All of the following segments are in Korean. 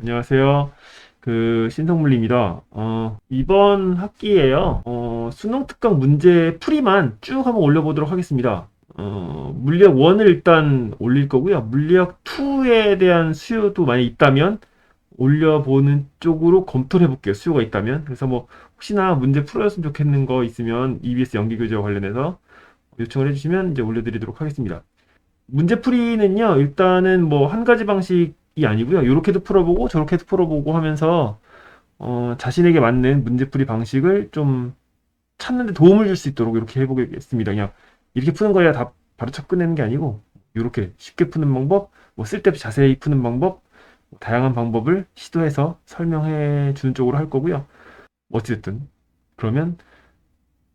안녕하세요. 신성물리입니다. 이번 학기에요. 수능 특강 문제 풀이만 쭉 한번 올려보도록 하겠습니다. 물리학 1을 일단 올릴 거고요. 물리학 2에 대한 수요도 만약 있다면 올려보는 쪽으로 검토를 해볼게요. 수요가 있다면. 그래서 뭐, 혹시나 문제 풀어줬으면 좋겠는 거 있으면 EBS 연기교재와 관련해서 요청을 해주시면 이제 올려드리도록 하겠습니다. 문제풀이는요, 일단은 뭐 한 가지 방식이 아니고요. 이렇게도 풀어보고 저렇게도 풀어보고 하면서 자신에게 맞는 문제풀이 방식을 좀 찾는 데 도움을 줄 수 있도록 이렇게 해보겠습니다. 그냥 이렇게 푸는 거야 다 바로 쳐 끝내는 게 아니고 이렇게 쉽게 푸는 방법, 뭐 쓸데없이 자세히 푸는 방법, 뭐 다양한 방법을 시도해서 설명해 주는 쪽으로 할 거고요. 어찌됐든 그러면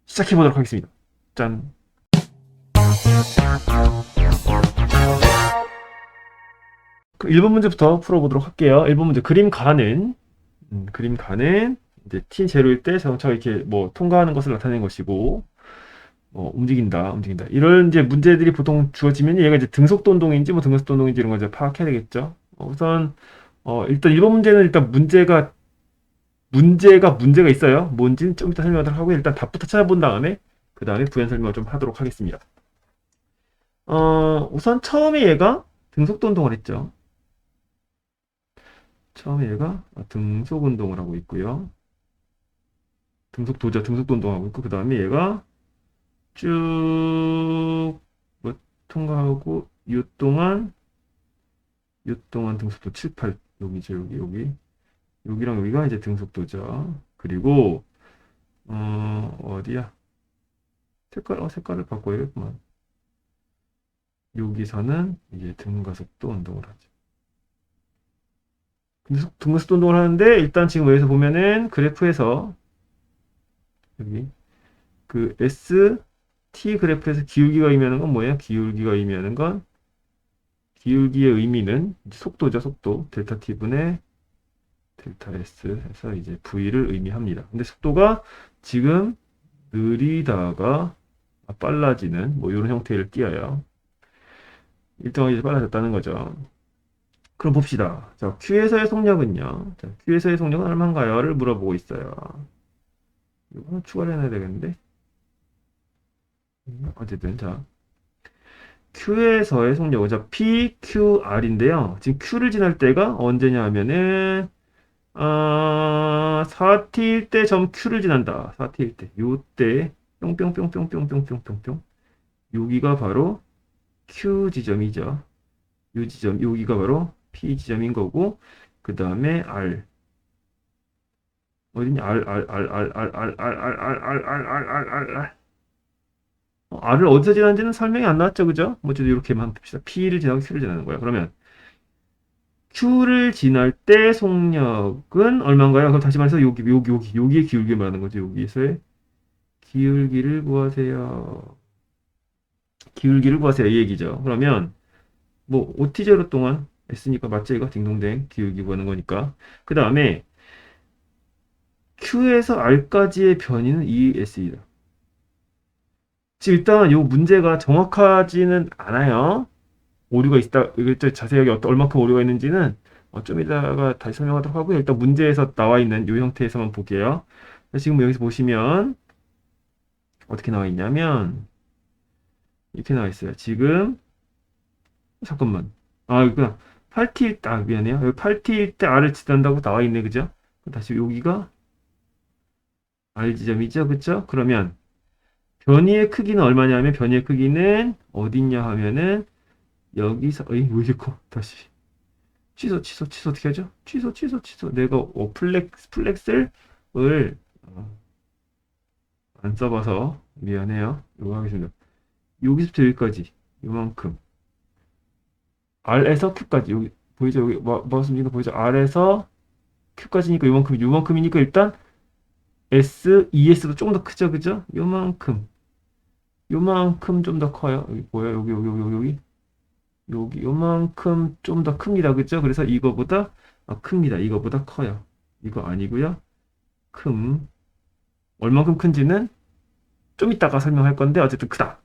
시작해 보도록 하겠습니다. 짠. 1번 문제부터 풀어보도록 할게요. 1번 문제 그림 가는 이제 t 제로일 때 자동차가 이렇게 뭐 통과하는 것을 나타내는 것이고 움직인다. 이런 이제 문제들이 보통 주어지면 얘가 이제 등속도 운동인지 뭐 등가속도 운동인지 이런 걸 이제 파악해야 되겠죠. 우선 일단 1번 문제는 일단 문제가 있어요. 뭔지는 좀 이따 설명하도록 하고 일단 답부터 찾아본 다음에 그 다음에 부연 설명을 좀 하도록 하겠습니다. 우선 처음에 얘가 등속도 운동을 했죠. 처음에 얘가 등속 운동을 하고 있고요. 등속도 운동하고 있고, 그 다음에 얘가 쭉, 뭐, 통과하고, 요 동안 등속도 7, 8, 여기죠, 여기. 여기랑 여기가 이제 등속도죠. 그리고, 어디야? 색깔을 바꿔야겠구만. 여기서는 이제 등가속도 운동을 하죠. 근데 등가속도 운동을 하는데, 일단 지금 여기서 보면은 그래프에서, 여기, ST 그래프에서 기울기가 의미하는 건 뭐예요? 기울기가 의미하는 건 기울기의 의미는 속도죠, 속도. 델타 T분의 델타 S 해서 이제 V를 의미합니다. 근데 속도가 지금 느리다가 빨라지는 뭐 이런 형태를 띄어요. 일정하게 이제 빨라졌다는 거죠. 그럼 봅시다. 자, Q에서의 속력은요. 자, Q에서의 속력은 얼마인가요?를 물어보고 있어요. 이거 추가를 해놔야 되겠는데. 어쨌든 자, Q에서의 속력은 자 PQR인데요. 지금 Q를 지날 때가 언제냐 하면은 4t일 때 점 Q를 지난다. 4t일 때. 요때 뿅뿅뿅뿅뿅뿅뿅뿅뿅 여기가 바로 Q 지점이죠. 요 지점 여기가 바로 P 지점인 거고 그 다음에 R 어디냐 R R을 어디서 지나는지는 설명이 안 나왔죠, 그죠? 뭐 어쨌든 이렇게만 봅시다. P를 지나고 Q를 지나는 거야. 그러면 Q를 지날 때 속력은 얼마인가요? 그럼 다시 말해서 여기의 기울기 말하는 거죠. 여기서의 기울기를 구하세요. 기울기를 구하세요. 이 얘기죠. 그러면 뭐 OT0 동안 S니까 맞죠? 이거 딩동댕 기울기 구하는 거니까. 그 다음에 Q에서 R까지의 변이는 ES이다. 지금 일단 이 문제가 정확하지는 않아요. 오류가 있다. 이거 좀 자세하게 얼마큼 오류가 있는지는 좀 이따가 다시 설명하도록 하고요. 일단 문제에서 나와 있는 이 형태에서만 볼게요. 지금 여기서 보시면 어떻게 나와 있냐면 이렇게 나와 있어요. 지금 잠깐만. 그냥 8t일 때, 미안해요. 여기 8t일 때 R을 지단다고 나와 있네, 그죠? 다시 여기가 R 지점이죠, 그죠? 그러면 변이의 크기는 얼마냐면 변이의 크기는 어딨냐 하면은 여기서 왜 이렇게 커? 다시 취소 어떻게 하죠? 취소 내가 플렉스를 안 써봐서 미안해요. 이거 하겠습니다. 여기서부터 여기까지 요만큼 R에서 Q까지 여기 보이죠? 여기 마우스 움직이는 거 보이죠? R에서 Q까지니까 요만큼이니까 일단 ES도 조금 더 크죠, 그죠? 요만큼 좀 더 커요. 여기 뭐야? 여기 요만큼 좀 더 큽니다, 그죠? 그래서 이거보다 큽니다. 이거보다 커요. 이거 아니고요. 큼 얼만큼 큰지는 좀 이따가 설명할 건데 어쨌든 크다.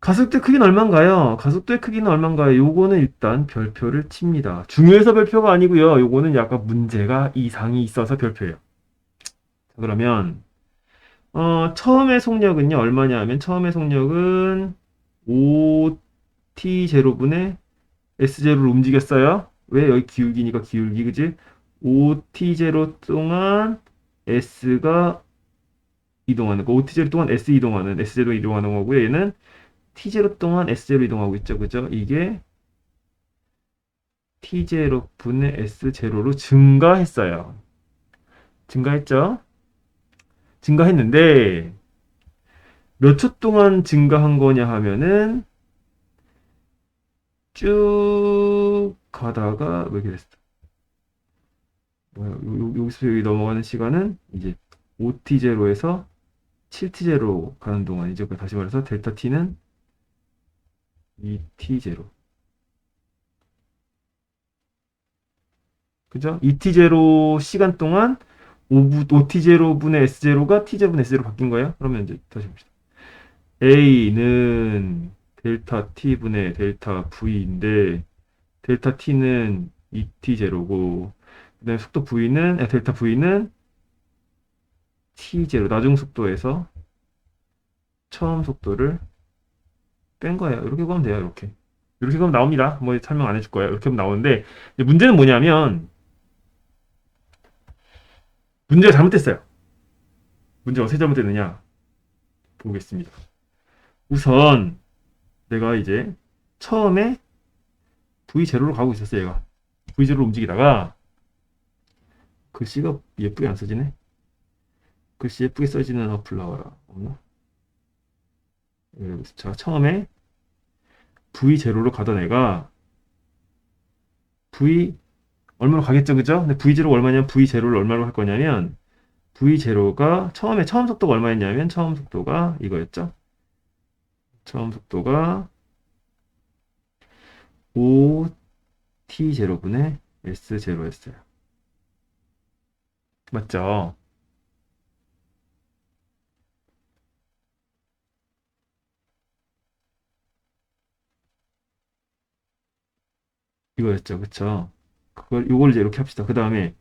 가속도의 크기는 얼마인가요? 가속도의 크기는 얼마인가요? 요거는 일단 별표를 칩니다. 중요해서 별표가 아니고요. 요거는 약간 문제가 이상이 있어서 별표예요. 자, 그러면 처음의 속력은요, 얼마냐 하면, 처음의 속력은 5t0분의 s0를 움직였어요. 왜? 여기 기울기니까 기울기, 그지? 5t0 동안 s가 이동하는 거, 5t0 동안 s 이동하는, s0 이동하는 거고요. 얘는 t0 동안 s0 이동하고 있죠, 그죠? 이게 t0분의 s0로 증가했어요. 증가했죠? 증가했는데, 몇 초 동안 증가한 거냐 하면은, 쭉 가다가 왜 이렇게 됐어? 뭐야? 여기서 여기 넘어가는 시간은 이제 5t0에서 7t0 가는 동안이죠. 다시 말해서 델타 t는 2t0. 그죠? 2t0 시간 동안 5t0분의 s0가 t0분의 s0로 바뀐 거예요. 그러면 이제 다시 봅시다. a는 델타 t분의 델타 v인데 델타 t는 2t0고 그다음에 속도 v는 델타 v는 t0 나중 속도에서 처음 속도를 뺀 거예요. 이렇게 보면 돼요. 이렇게 보면 나옵니다. 뭐 설명 안 해줄 거예요. 이렇게 보면 나오는데 이제 문제는 뭐냐면 문제가 잘못됐어요. 문제가 어떻게 잘못됐느냐 보겠습니다. 우선 내가 이제 처음에 V0로 가고 있었어요. 얘가 V0로 움직이다가 글씨가 예쁘게 안 써지네. 글씨 예쁘게 써지는 어플 나와라. 없나? 자, 처음에 V0로 가던 애가 V 얼마로 가겠죠, 그죠? 근데 V0가 얼마냐면 V0를 얼마로 할 거냐면 V0가 처음 속도가 얼마였냐면 처음 속도가 이거였죠. 처음 속도가 5t0분의 s0였어요. 맞죠? 이거였죠, 그쵸? 요걸 이제 이렇게 합시다. 그 다음에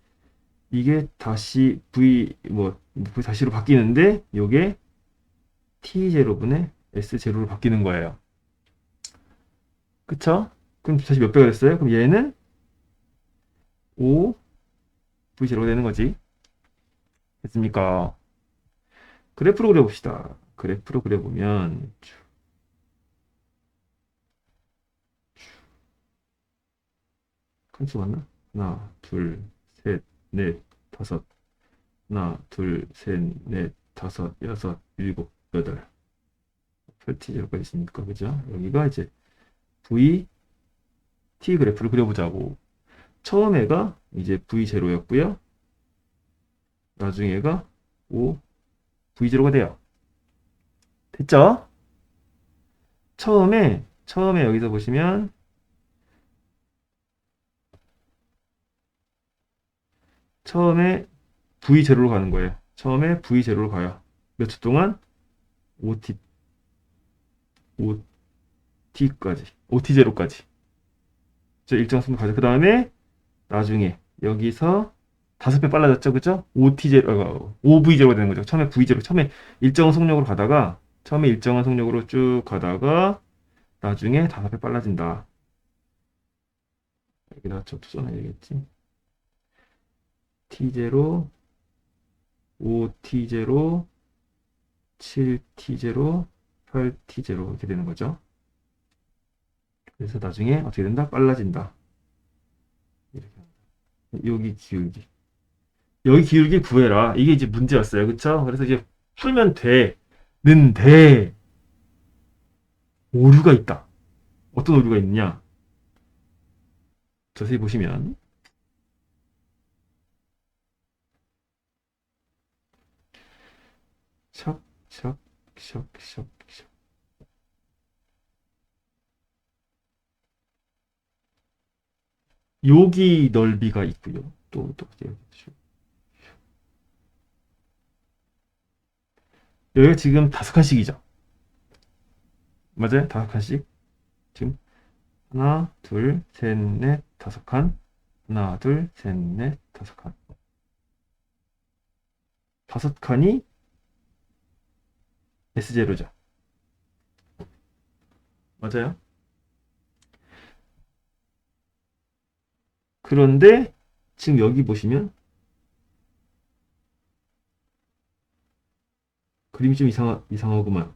이게 다시 V 다시로 바뀌는데 요게 t0분의 s0로 바뀌는 거예요. 그쵸? 그럼 다시 몇 배가 됐어요? 그럼 얘는 5 V0가 되는 거지. 됐습니까? 그래프로 그려봅시다. 그래프로 그려보면 칸수 맞나? 하나, 둘, 셋, 넷, 다섯. 하나, 둘, 셋, 넷, 다섯, 여섯, 일곱, 여덟. 펼티제로까지 있으니까 그죠? 여기가 이제 V, T 그래프를 그려보자고. 처음 애가 이제 V0였고요. 나중에 애가 5, V0가 돼요. 됐죠? 처음에 여기서 보시면 처음에 V0로 가는 거예요. 처음에 V0로 가요. 몇 초 동안? 5T, 5T까지. 5T0까지. 일정 속도 가죠. 그 다음에 나중에 여기서 5배 빨라졌죠. 그죠? 5T0, 5V0가 되는 거죠. 처음에 V0, 처음에 일정한 속력으로 가다가, 처음에 일정한 속력으로 쭉 가다가, 나중에 5배 빨라진다. 여기다 저도 써놔야겠지. T0, 5T0, 7T0, 8T0 이렇게 되는 거죠. 그래서 나중에 어떻게 된다? 빨라진다. 이렇게. 여기 기울기. 여기 기울기 구해라. 이게 이제 문제였어요. 그쵸? 그래서 이제 풀면 되는데, 오류가 있다. 어떤 오류가 있느냐? 자세히 보시면, 샥, 샥, 샥, 샥, 샥. 여기 넓이가 있고요. 또, 여기가 지금 5칸씩이죠. 맞아요? 5칸씩. 지금 하나, 둘, 셋, 넷, 5칸. 하나, 둘, 셋, 넷, 5칸. 5칸이 S0죠. 맞아요? 그런데 지금 여기 보시면 그림이 좀 이상하구만.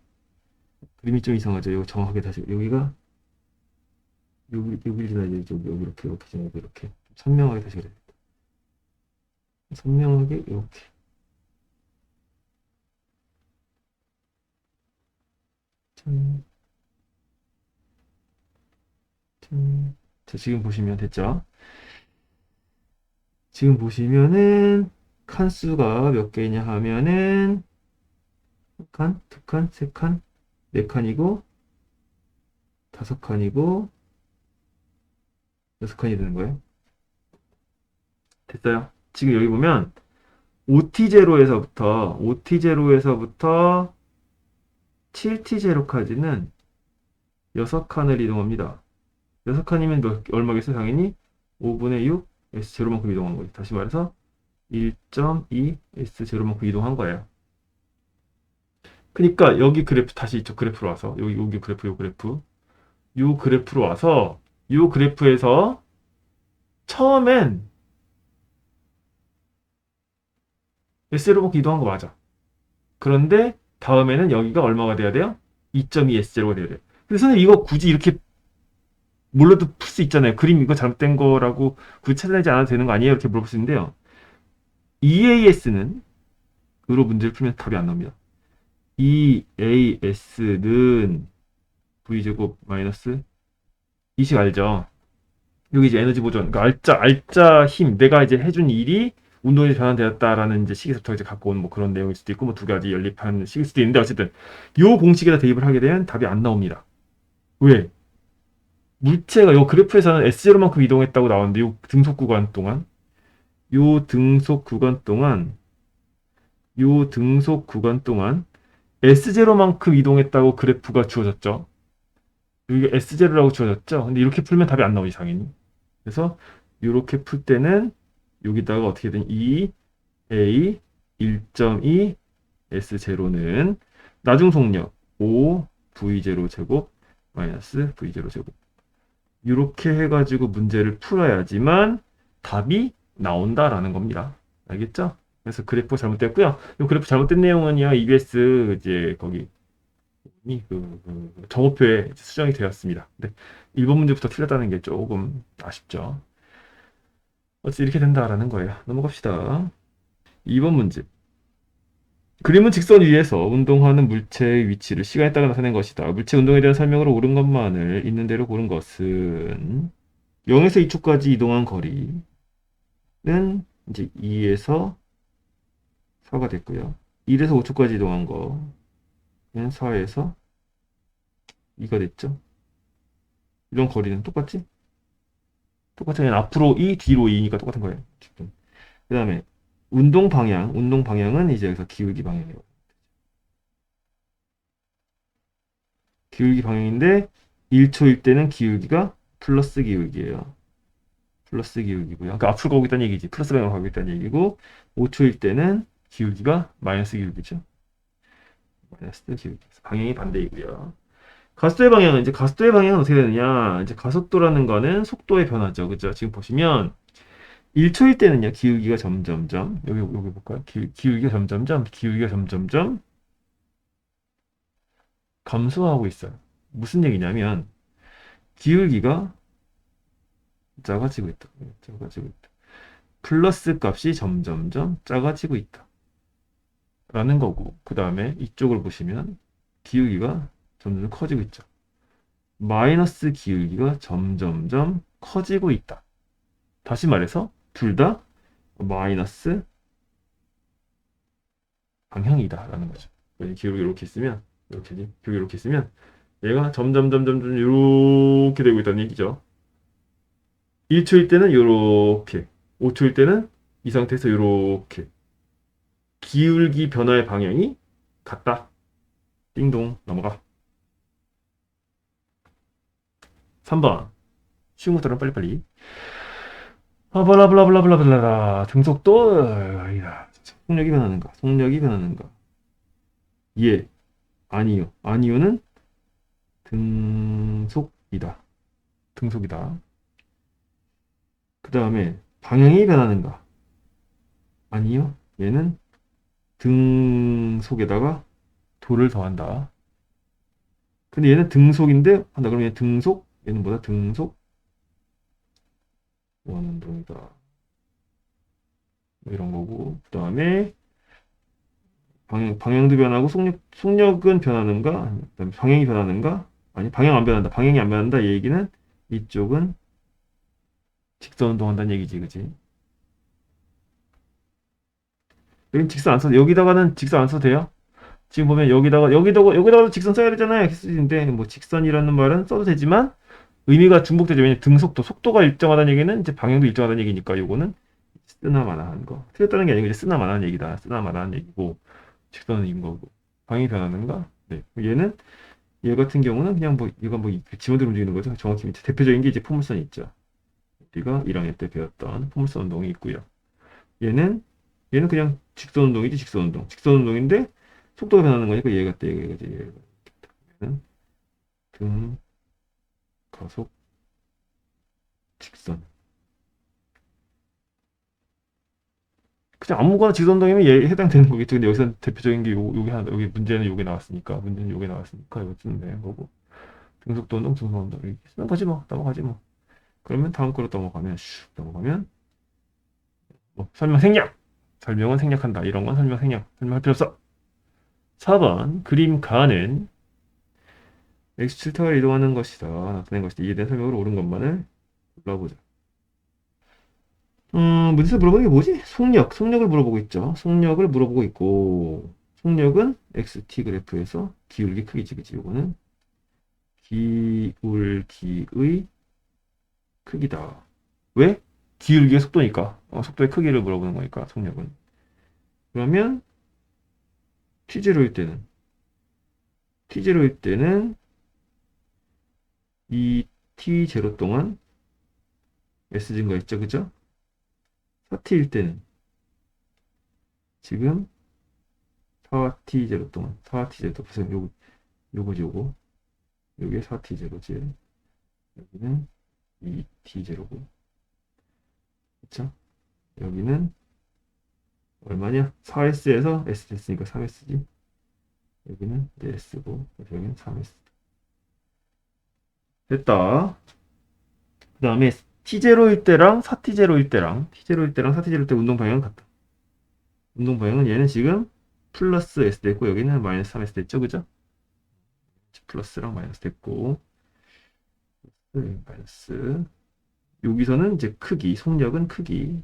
그림이 좀 이상하죠. 이거 정확하게 다시 여기가 여기 지나야 되죠. 여기 이렇게 지나야 돼. 이렇게 선명하게 다시 그래. 선명하게 이렇게. 짠, 짠. 자, 지금 보시면 됐죠? 지금 보시면은 칸수가 몇 개냐 하면은 한 칸, 두 칸, 세 칸, 네 칸이고 5칸이고 6칸이 되는 거예요. 됐어요. 지금 여기 보면 OT0에서부터 7T0까지는 6칸을 이동합니다. 6칸이면 얼마겠어요? 당연히 5분의 6 S0만큼 이동한 거죠. 다시 말해서 1.2 S0만큼 이동한 거예요. 그러니까 여기 그래프 다시 이쪽 그래프로 와서 여기 그래프 요 그래프로 와서 요 그래프에서 처음엔 S0만큼 이동한 거 맞아. 그런데 다음에는 여기가 얼마가 돼야 돼요? 2.2 S0가 돼야 돼요. 근데 선생님 이거 굳이 이렇게 몰라도 풀 수 있잖아요. 그림 이거 잘못된 거라고 굳이 찾아내지 않아도 되는 거 아니에요? 이렇게 물어볼 수 있는데요. EAS는 으로 문제를 풀면 답이 안 나옵니다. EAS는 V제곱 마이너스 이식 알죠? 여기 이제 에너지 보존, 그러니까 알짜 힘, 내가 이제 해준 일이 운동이 변환되었다라는 이제 식에서부터 이제 갖고 온 뭐 그런 내용일 수도 있고 뭐 두 가지 연립한 식일 수도 있는데 어쨌든 요 공식에다 대입을 하게 되면 답이 안 나옵니다. 왜? 물체가 요 그래프에서는 S0만큼 이동했다고 나오는데 요 등속 구간 동안 요 등속 구간 동안 요 등속 구간 동안 S0만큼 이동했다고 그래프가 주어졌죠. 여기가 S0라고 주어졌죠. 근데 이렇게 풀면 답이 안 나오지 당연히. 그래서 이렇게 풀 때는 여기다가 어떻게든 2A 1.2 S0는 나중 속력 5 V0 제곱 마이너스 V0 제곱 이렇게 해가지고 문제를 풀어야지만 답이 나온다라는 겁니다. 알겠죠? 그래서 그래프 잘못됐고요. 이 그래프 잘못된 내용은요. EBS 이제 거기 정오표에 수정이 되었습니다. 근데 1번 문제부터 틀렸다는 게 조금 아쉽죠. 어쨌든 이렇게 된다라는 거예요. 넘어갑시다. 2번 문제. 그림은 직선 위에서 운동하는 물체의 위치를 시간에 따라 나타낸 것이다. 물체 운동에 대한 설명으로 옳은 것만을 있는 대로 고른 것은 0에서 2초까지 이동한 거리는 이제 2에서 4가 됐고요. 1에서 5초까지 이동한 거는 4에서 2가 됐죠. 이런 거리는 똑같지? 똑같은 그냥 앞으로 2, 뒤로 2니까 똑같은 거예요. 그 다음에 운동 방향은 이제 여기서 기울기 방향이에요. 기울기 방향인데 1초일 때는 기울기가 플러스 기울기예요. 플러스 기울기고요. 그러니까 앞으로 가고 있다는 얘기지. 플러스 방향으로 가고 있다는 얘기고 5초일 때는 기울기가 마이너스 기울기죠. 마이너스 기울기. 방향이 반대이고요. 가속도의 방향은 어떻게 되느냐? 이제 가속도라는 거는 속도의 변화죠. 그죠? 지금 보시면 1초일 때는요, 기울기가 점점점, 여기 볼까요? 기울기가 점점점 감소하고 있어요. 무슨 얘기냐면, 기울기가 작아지고 있다. 작아지고 있다. 플러스 값이 점점점 작아지고 있다. 라는 거고, 그 다음에 이쪽을 보시면, 기울기가 점점 커지고 있죠. 마이너스 기울기가 점점점 커지고 있다. 다시 말해서, 둘 다 마이너스 방향이다라는 거죠. 기울기 이렇게 있으면 이렇게지. 기울기 이렇게 있으면 얘가 점점 이렇게 되고 있다는 얘기죠. 1초일 때는 이렇게, 5초일 때는 이 상태에서 이렇게 기울기 변화의 방향이 같다. 띵동 넘어가. 3번. 쉬운 것들은 빨리빨리. 블라블라블라블라블라. 등속도, 아니다. 속력이 변하는가? 속력이 변하는가? 예. 아니요. 아니요는 등속이다. 등속이다. 그 다음에 방향이 변하는가? 아니요. 얘는 등속에다가 도를 더한다. 근데 얘는 등속인데 한다 그러면 얘 등속? 얘는 뭐다? 등속? 원운동이다. 뭐 이런 거고. 그 다음에 방향도 변하고 속력은 변하는가? 그다음에 방향이 변하는가? 아니, 방향 안 변한다. 방향이 안 변한다. 이 얘기는 이쪽은 직선 운동한다는 얘기지, 그지? 여긴 직선 안 써도, 여기다가는 직선 안 써도 돼요? 지금 보면 여기다가도 직선 써야 되잖아요. x인데, 뭐 직선이라는 말은 써도 되지만, 의미가 중복되죠. 왜냐면 등속도, 속도가 일정하다는 얘기는 이제 방향도 일정하다는 얘기니까, 요거는 쓰나 마나한 거. 틀렸다는 게 아니고, 이제 쓰나 마나한 얘기다. 쓰나 마나한 얘기고, 직선은 인 거고. 방향이 변하는가? 네. 얘 같은 경우는 그냥 뭐, 얘가 뭐, 지원대로 움직이는 거죠. 정확히 이제 대표적인 게 이제 포물선이 있죠. 우리가 1학년 때 배웠던 포물선 운동이 있고요. 얘는 얘는 그냥 직선 운동이지 직선 운동. 직선 운동인데 속도가 변하는 거니까 얘는 등 가속 직선. 그냥 아무거나 직선 운동이면 얘 해당되는 거겠죠. 근데 여기서 대표적인 게 요게 하나, 여기 문제는 요게 나왔으니까 이거 쓰면 되는 거고. 등속도 운동, 등속 운동 이렇게 쓰는 거지 뭐. 넘어가지 뭐. 그러면 다음 거로 넘어가면 슉 넘어가면 뭐 설명 생략. 설명은 생략한다. 이런 건 설명할 필요 없어. 4번 그림 가는 X축타가 이동하는 것이다. 나타낸 것이다. 이에 대한 설명으로 옳은 것만을 골라보자. 문제에서 물어보는 게 뭐지? 속력을 물어보고 있죠. 속력을 물어보고 있고, 속력은 XT 그래프에서 기울기 크기지, 그치? 요거는 기울기의 크기다. 왜? 기울기의 속도니까. 속도의 크기를 물어보는 거니까, 속력은. 그러면 T0일 때는, T0일 때는 이 T0 동안 S 증가 있죠, 그죠? 4T일 때는 지금 4t 제로 동안 4t 제로 보세요. 요거지 요거. 요게 4t 제로지. 여기는 2t 제로고. 그쵸? 여기는 얼마냐? 4s에서 s 됐으니까 3s지. 여기는 이제 s고 여기는 3s. 됐다. 그 다음에 t0일 때랑 4t0일 때랑 t0일 때랑 4t0일 때 운동 방향은 같다. 운동 방향은 얘는 지금 플러스 s 됐고 여기는 마이너스 3s 됐죠, 그죠? 플러스랑 마이너스 됐고 마이너스 여기서는 이제 크기, 속력은 크기.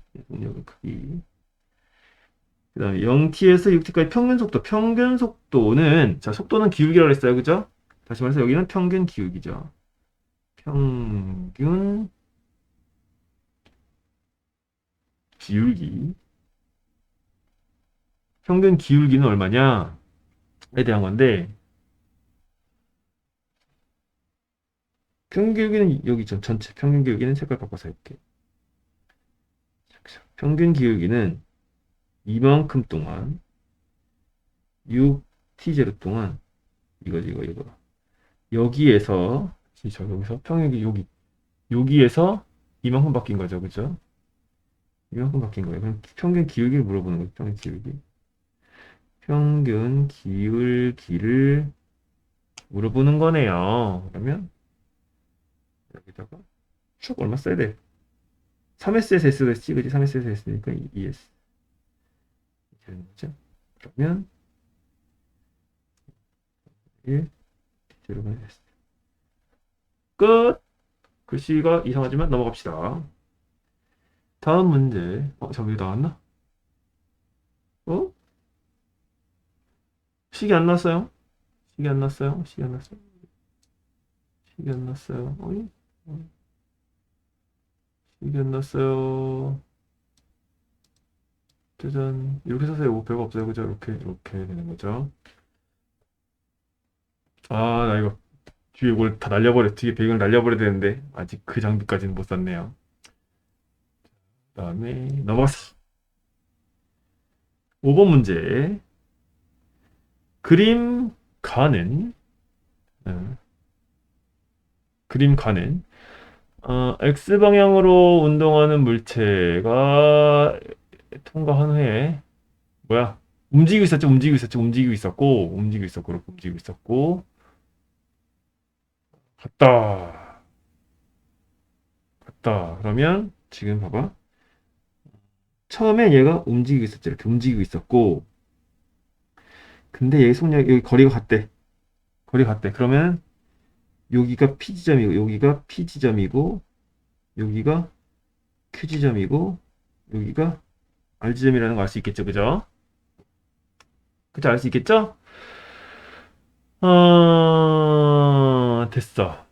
그 다음에 0t에서 6t까지 평균 속도는, 자, 속도는 기울기라고 했어요. 그죠? 다시 말해서 여기는 평균 기울기죠. 평균 기울기. 평균 기울기는 얼마냐에 대한 건데, 평균 기울기는 여기 죠 전체 평균 기울기는 색깔 바꿔서 해볼게. 평균 기울기는 이만큼 동안 6t0 동안 이거 여기에서 여기서 평균 여기에서 이만큼 바뀐 거죠, 그죠? 이만큼 바뀐 거예요. 그럼 평균 기울기를 물어보는 거죠. 평균 기울기. 평균 기울기를 물어보는 거네요. 그러면 여기다가 쭉 얼마 써야 돼? 3S에서 S도 S지, 그지? 3S에서 S니까 2S. 이렇게 되는 거죠. 그러면 1, 0가 S. 끝! 글씨가 이상하지만 넘어갑시다. 다음 문제. 저기 나왔나? 어? 식이 안 났어요? 식이 안 났어요? 식이 안 났어요? 식이 안 났어요? 어이? 식이 안 났어요. 짜잔. 이렇게 써서 뭐 별거 없어요. 그죠? 이렇게 되는 거죠. 나 이거 뒤에 이걸 다 날려버려. 뒤에 배경을 날려버려야 되는데 아직 그 장비까지는 못 샀네요. 그다음에 넘어갔어. 5번 문제. 그림 가는 어, 그림 가는 X방향으로 운동하는 물체가 통과한 후에 뭐야? 움직이고 있었고, 그렇게 움직이고 있었고, 갔다, 갔다. 그러면 지금 봐봐. 처음엔 얘가 움직이고 있었지. 이렇게 움직이고 있었고, 근데 얘 속력, 여기 거리가 같대. 거리 같대. 그러면 여기가 P 지점이고, 여기가 P 지점이고, 여기가 Q 지점이고, 여기가 R 지점이라는 거 알 수 있겠죠, 그죠? 그죠? 알 수 있겠죠? 됐어.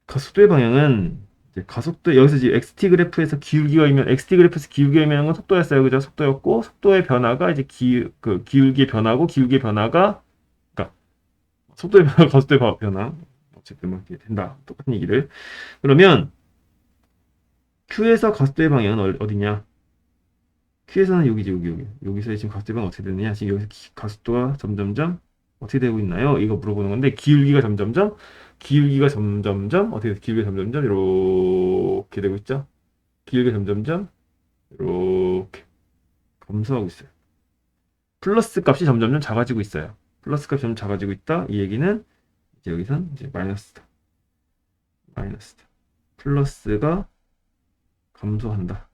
가속도의 방향은 이제 가속도 여기서 이제 xt 그래프에서 기울기가 이면 xt 그래프에서 기울기가 이면 건 속도였어요, 그죠? 속도였고 속도의 변화가 이제 그 기울기의 변화고 기울기의 변화가 그러니까 속도의 변화, 가속도의 변화 어쨌든 뭐 이렇게 된다. 똑같은 얘기를. 그러면 q에서 가속도의 방향은 어디냐? q에서는 여기지, 여기. 여기서 지금 가속도의 방향 어떻게 되느냐? 지금 여기서 가속도가 점점점 어떻게 되고 있나요? 이거 물어보는 건데 기울기가 점점점 어떻게 돼서 기울기가 점점점 이렇게 되고 있죠? 기울기가 점점점 이렇게 감소하고 있어요. 플러스 값이 점점점 작아지고 있어요. 플러스 값이 점점 작아지고 있다. 이 얘기는 이제 여기선 이제 마이너스다. 마이너스다. 플러스가 감소한다.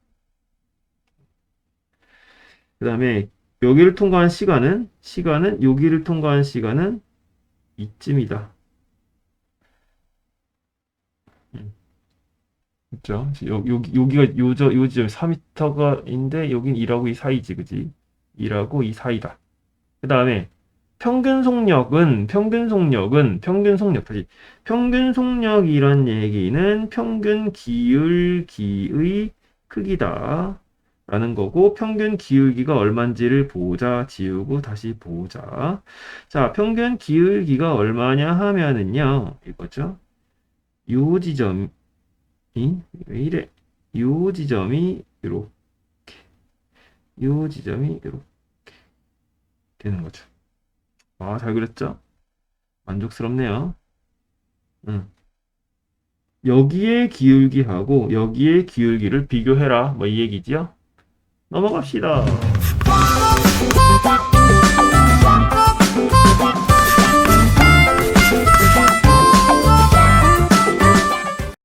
그 다음에 여기를 통과한 시간은 여기를 통과한 시간은 이쯤이다. 그죠? 여기가 요 지점 4m가인데 여긴 2라고 이 사이지, 그지? 2라고 이 사이다. 그 다음에 평균 속력이란 얘기는 평균 기울기의 크기다. 라는 거고, 평균 기울기가 얼마인지를 보자, 지우고 다시 보자. 자, 평균 기울기가 얼마냐 하면은요, 이거죠. 요 지점이, 왜 이래? 요 지점이 이렇게, 요 지점이 이렇게 되는 거죠. 아, 잘 그렸죠? 만족스럽네요. 응. 여기에 기울기하고 여기에 기울기를 비교해라. 뭐 이 얘기지요? 넘어갑시다.